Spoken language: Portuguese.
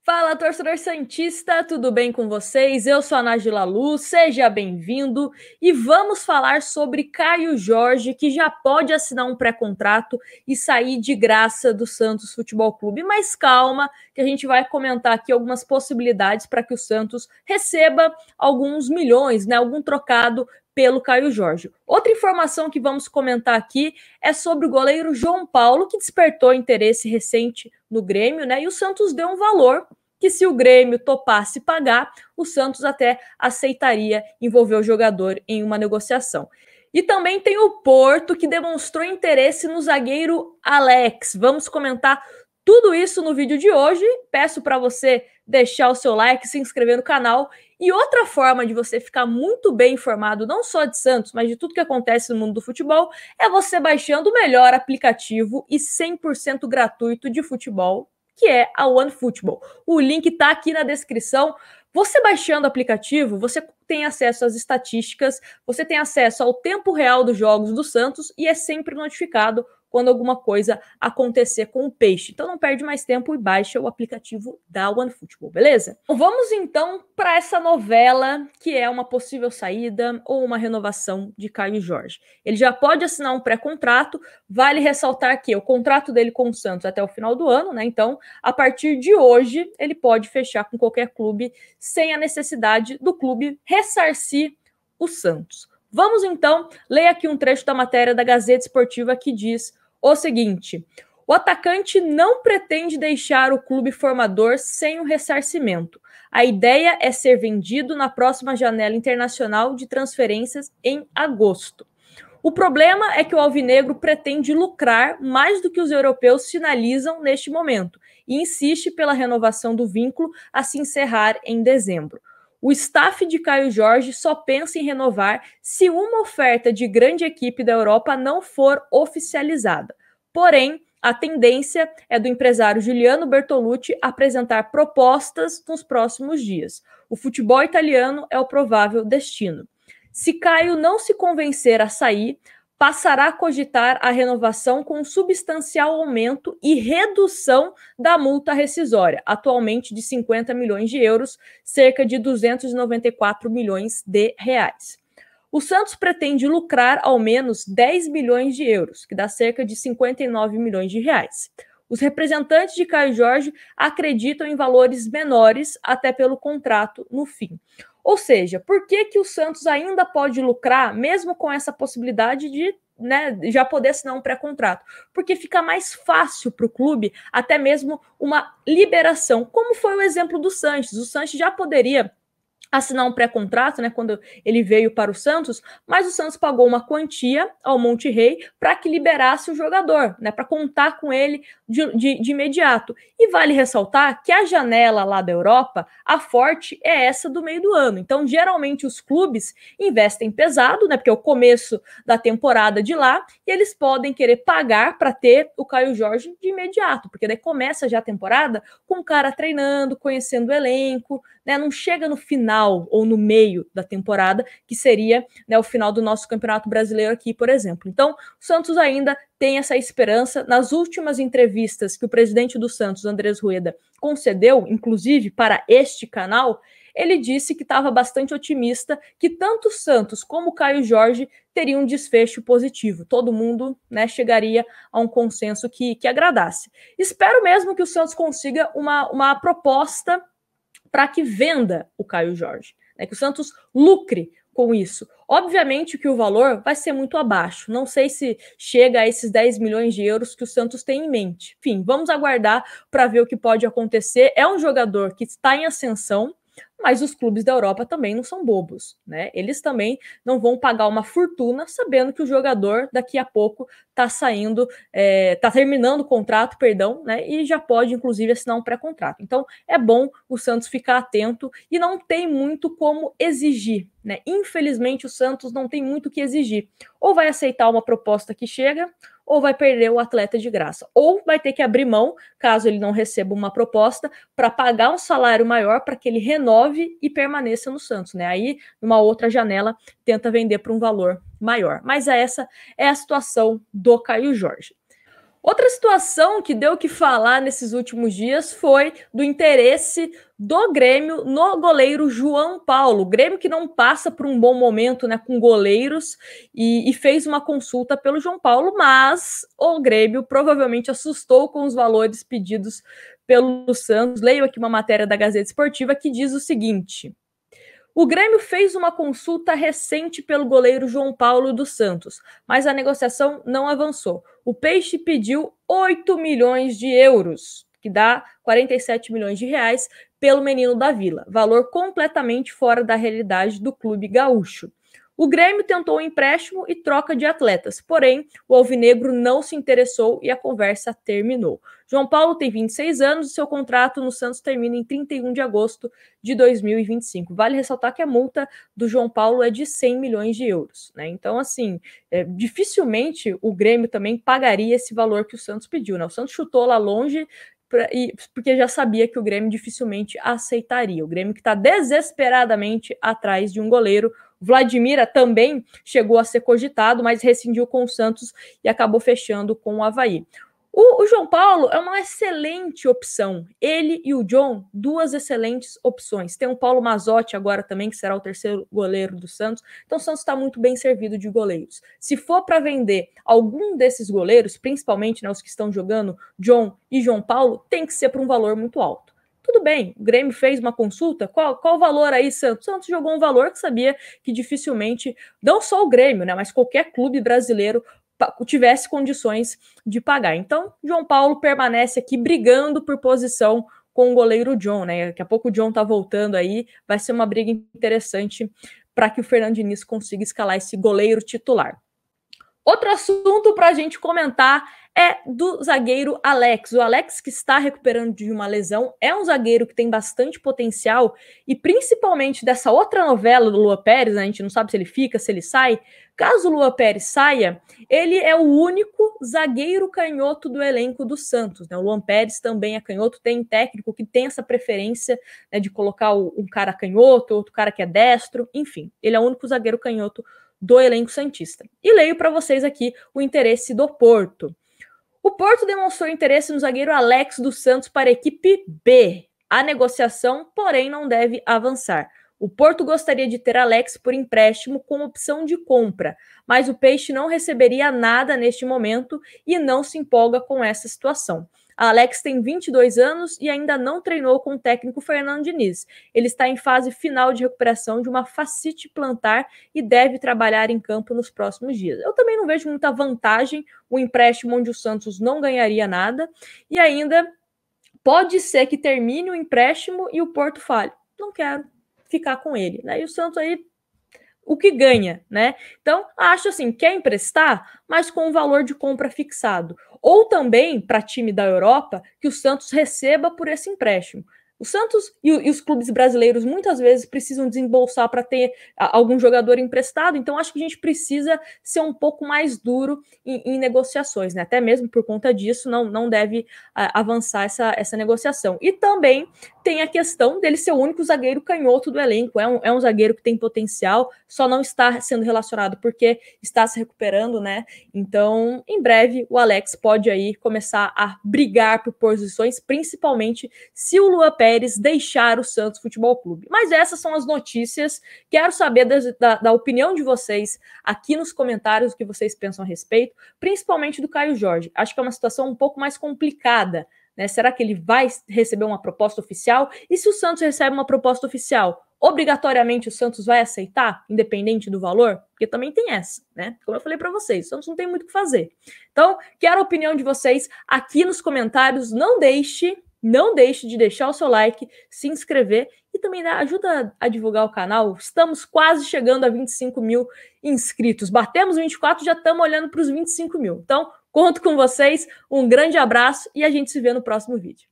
Fala, torcedor santista, tudo bem com vocês? Eu sou a Nájila Lu, seja bem-vindo e vamos falar sobre Caio Jorge, que já pode assinar um pré-contrato e sair de graça do Santos Futebol Clube. Mas calma, que a gente vai comentar aqui algumas possibilidades para que o Santos receba alguns milhões, né, algum trocado pelo Caio Jorge. Outra informação que vamos comentar aqui é sobre o goleiro João Paulo, que despertou interesse recente no Grêmio, né? E o Santos deu um valor que, se o Grêmio topasse pagar, o Santos até aceitaria envolver o jogador em uma negociação. E também tem o Porto, que demonstrou interesse no zagueiro Alex. Vamos comentar tudo isso no vídeo de hoje. Peço para você deixar o seu like, se inscrever no canal. E outra forma de você ficar muito bem informado, não só de Santos, mas de tudo que acontece no mundo do futebol, é você baixando o melhor aplicativo e 100% gratuito de futebol, que é a OneFootball. O link está aqui na descrição. Você baixando o aplicativo, você tem acesso às estatísticas, você tem acesso ao tempo real dos jogos do Santos e é sempre notificado quando alguma coisa acontecer com o Peixe. Então não perde mais tempo e baixa o aplicativo da OneFootball, beleza? Vamos então para essa novela que é uma possível saída ou uma renovação de Caio Jorge. Ele já pode assinar um pré-contrato, vale ressaltar que o contrato dele com o Santos até o final do ano, né? Então, a partir de hoje, ele pode fechar com qualquer clube sem a necessidade do clube ressarcir o Santos. Vamos então ler aqui um trecho da matéria da Gazeta Esportiva que diz o seguinte: o atacante não pretende deixar o clube formador sem o ressarcimento. A ideia é ser vendido na próxima janela internacional de transferências em agosto. O problema é que o alvinegro pretende lucrar mais do que os europeus sinalizam neste momento e insiste pela renovação do vínculo a se encerrar em dezembro. O staff de Caio Jorge só pensa em renovar se uma oferta de grande equipe da Europa não for oficializada. Porém, a tendência é do empresário Giuliano Bertolucci apresentar propostas nos próximos dias. O futebol italiano é o provável destino. Se Caio não se convencer a sair, passará a cogitar a renovação com um substancial aumento e redução da multa rescisória, atualmente de 50 milhões de euros, cerca de 294 milhões de reais. O Santos pretende lucrar ao menos 10 milhões de euros, que dá cerca de 59 milhões de reais. Os representantes de Caio Jorge acreditam em valores menores até pelo contrato no fim. Ou seja, por que o Santos ainda pode lucrar, mesmo com essa possibilidade de já poder assinar um pré-contrato? Porque fica mais fácil para o clube, até mesmo uma liberação, como foi o exemplo do Sanches. O Sanches já poderia assinar um pré-contrato, né, quando ele veio para o Santos, mas o Santos pagou uma quantia ao Monterrey para que liberasse o jogador, né, para contar com ele de imediato. E vale ressaltar que a janela lá da Europa, a forte é essa do meio do ano. Então, geralmente, os clubes investem pesado, né, porque é o começo da temporada de lá, e eles podem querer pagar para ter o Caio Jorge de imediato, porque daí começa já a temporada com o cara treinando, conhecendo o elenco, né, não chega no final ou no meio da temporada, que seria, né, o final do nosso Campeonato Brasileiro aqui, por exemplo. Então, o Santos ainda tem essa esperança. Nas últimas entrevistas que o presidente do Santos, Andrés Rueda, concedeu, inclusive para este canal, ele disse que estava bastante otimista que tanto o Santos como o Caio Jorge teriam um desfecho positivo. Todo mundo, né, chegaria a um consenso que agradasse. Espero mesmo que o Santos consiga uma proposta para que venda o Caio Jorge, né, que o Santos lucre com isso. Obviamente que o valor vai ser muito abaixo, não sei se chega a esses 10 milhões de euros que o Santos tem em mente. Enfim, vamos aguardar para ver o que pode acontecer. É um jogador que está em ascensão, mas os clubes da Europa também não são bobos, né? Eles também não vão pagar uma fortuna sabendo que o jogador daqui a pouco está saindo, está terminando o contrato, perdão, né? E já pode, inclusive, assinar um pré-contrato. Então, é bom o Santos ficar atento e não tem muito como exigir, né? Infelizmente, o Santos não tem muito o que exigir. Ou vai aceitar uma proposta que chega, ou vai perder o atleta de graça. Ou vai ter que abrir mão, caso ele não receba uma proposta, para pagar um salário maior para que ele renove e permaneça no Santos, né? Aí, numa outra janela, tenta vender por um valor maior. Mas essa é a situação do Caio Jorge. Outra situação que deu o que falar nesses últimos dias foi do interesse do Grêmio no goleiro João Paulo. O Grêmio que não passa por um bom momento, né, com goleiros e fez uma consulta pelo João Paulo, mas o Grêmio provavelmente assustou com os valores pedidos pelo Santos. Leio aqui uma matéria da Gazeta Esportiva que diz o seguinte: o Grêmio fez uma consulta recente pelo goleiro João Paulo dos Santos, mas a negociação não avançou. O Peixe pediu 8 milhões de euros, que dá 47 milhões de reais, pelo menino da Vila, valor completamente fora da realidade do clube gaúcho. O Grêmio tentou um empréstimo e troca de atletas, porém o alvinegro não se interessou e a conversa terminou. João Paulo tem 26 anos e seu contrato no Santos termina em 31 de agosto de 2025. Vale ressaltar que a multa do João Paulo é de 100 milhões de euros, né? Então, assim, dificilmente o Grêmio também pagaria esse valor que o Santos pediu, né? O Santos chutou lá longe porque já sabia que o Grêmio dificilmente aceitaria. O Grêmio que está desesperadamente atrás de um goleiro. Vladimir também chegou a ser cogitado, mas rescindiu com o Santos e acabou fechando com o Avaí. O João Paulo é uma excelente opção. Ele e o John, duas excelentes opções. Tem o Paulo Mazzotti agora também, que será o terceiro goleiro do Santos. Então o Santos está muito bem servido de goleiros. Se for para vender algum desses goleiros, principalmente, né, os que estão jogando, John e João Paulo, tem que ser por um valor muito alto. Tudo bem, o Grêmio fez uma consulta, qual o valor aí, Santos? Santos jogou um valor que sabia que dificilmente, não só o Grêmio, né, mas qualquer clube brasileiro tivesse condições de pagar. Então, João Paulo permanece aqui brigando por posição com o goleiro John, né? Daqui a pouco o John tá voltando aí, vai ser uma briga interessante para que o Fernando Diniz consiga escalar esse goleiro titular. Outro assunto para a gente comentar é do zagueiro Alex. O Alex, que está recuperando de uma lesão, é um zagueiro que tem bastante potencial e principalmente dessa outra novela do Lua Pérez, né? A gente não sabe se ele fica, se ele sai. Caso o Lua Pérez saia, ele é o único zagueiro canhoto do elenco do Santos, né? O Luan Pérez também é canhoto, tem técnico que tem essa preferência, né, de colocar um cara canhoto, outro cara que é destro, enfim. Ele é o único zagueiro canhoto do elenco santista. E leio para vocês aqui o interesse do Porto. O Porto demonstrou interesse no zagueiro Alex dos Santos para a equipe B. A negociação, porém, não deve avançar. O Porto gostaria de ter Alex por empréstimo com opção de compra, mas o Peixe não receberia nada neste momento e não se empolga com essa situação. A Alex tem 22 anos e ainda não treinou com o técnico Fernando Diniz. Ele está em fase final de recuperação de uma fascite plantar e deve trabalhar em campo nos próximos dias. Eu também não vejo muita vantagem o empréstimo onde o Santos não ganharia nada e ainda pode ser que termine o empréstimo e o Porto fale, não quero ficar com ele, né? E o Santos aí o que ganha, né? Então, acho assim, quer emprestar, mas com um valor de compra fixado. Ou também, para time da Europa, que o Santos receba por esse empréstimo. O Santos e os clubes brasileiros muitas vezes precisam desembolsar para ter algum jogador emprestado, então acho que a gente precisa ser um pouco mais duro em negociações, né? Até mesmo por conta disso, não deve avançar essa negociação. E também tem a questão dele ser o único zagueiro canhoto do elenco, é um zagueiro que tem potencial, só não está sendo relacionado porque está se recuperando, né? Então, em breve, o Alex pode aí começar a brigar por posições, principalmente se o Lua Pérez deixar o Santos Futebol Clube. Mas essas são as notícias. Quero saber da opinião de vocês aqui nos comentários, o que vocês pensam a respeito, principalmente do Caio Jorge. Acho que é uma situação um pouco mais complicada, né? Será que ele vai receber uma proposta oficial? E se o Santos recebe uma proposta oficial, obrigatoriamente o Santos vai aceitar, independente do valor? Porque também tem essa, né? Como eu falei para vocês, o Santos não tem muito o que fazer. Então, quero a opinião de vocês aqui nos comentários. Não deixe de deixar o seu like, se inscrever e também ajuda a divulgar o canal. Estamos quase chegando a 25 mil inscritos. Batemos 24, já estamos olhando para os 25 mil. Então, conto com vocês, um grande abraço e a gente se vê no próximo vídeo.